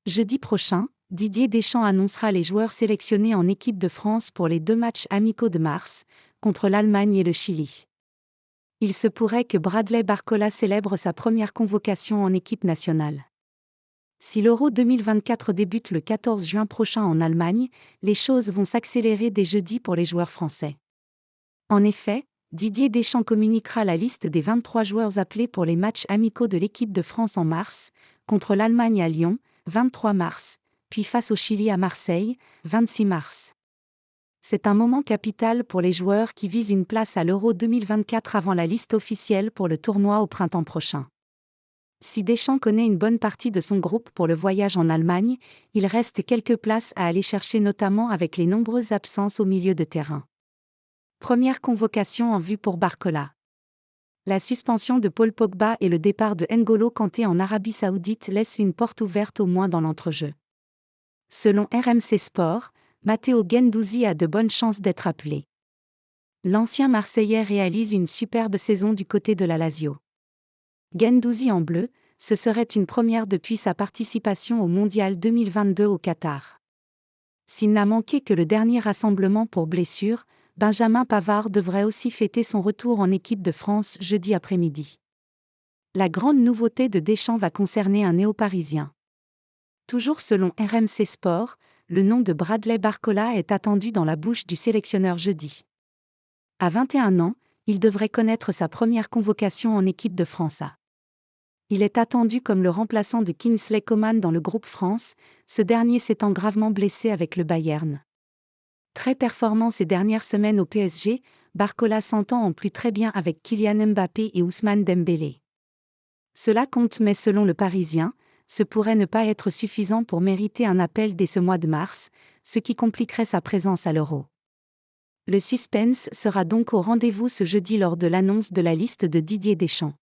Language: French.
Jeudi prochain, Didier Deschamps annoncera les joueurs sélectionnés en équipe de France pour les 2 matchs amicaux de mars, contre l'Allemagne et le Chili. Il se pourrait que Bradley Barcola célèbre sa première convocation en équipe nationale. Si l'Euro 2024 débute le 14 juin prochain en Allemagne, les choses vont s'accélérer dès jeudi pour les joueurs français. En effet, Didier Deschamps communiquera la liste des 23 joueurs appelés pour les matchs amicaux de l'équipe de France en mars, contre l'Allemagne à Lyon, 23 mars, puis face au Chili à Marseille, 26 mars. C'est un moment capital pour les joueurs qui visent une place à l'Euro 2024 avant la liste officielle pour le tournoi au printemps prochain. Si Deschamps connaît une bonne partie de son groupe pour le voyage en Allemagne, il reste quelques places à aller chercher notamment avec les nombreuses absences au milieu de terrain. Première convocation en vue pour Barcola. La suspension de Paul Pogba et le départ de N'Golo Kanté en Arabie Saoudite laissent une porte ouverte au moins dans l'entrejeu. Selon RMC Sport, Matteo Guendouzi a de bonnes chances d'être appelé. L'ancien Marseillais réalise une superbe saison du côté de la Lazio. Guendouzi en bleu, ce serait une première depuis sa participation au Mondial 2022 au Qatar. S'il n'a manqué que le dernier rassemblement pour blessure, Benjamin Pavard devrait aussi fêter son retour en équipe de France jeudi après-midi. La grande nouveauté de Deschamps va concerner un néo-parisien. Toujours selon RMC Sport, le nom de Bradley Barcola est attendu dans la bouche du sélectionneur jeudi. À 21 ans, il devrait connaître sa première convocation en équipe de France A. Il est attendu comme le remplaçant de Kingsley Coman dans le groupe France, ce dernier s'étant gravement blessé avec le Bayern. Très performant ces dernières semaines au PSG, Barcola s'entend en plus très bien avec Kylian Mbappé et Ousmane Dembélé. Cela compte mais selon le Parisien, ce pourrait ne pas être suffisant pour mériter un appel dès ce mois de mars, ce qui compliquerait sa présence à l'Euro. Le suspense sera donc au rendez-vous ce jeudi lors de l'annonce de la liste de Didier Deschamps.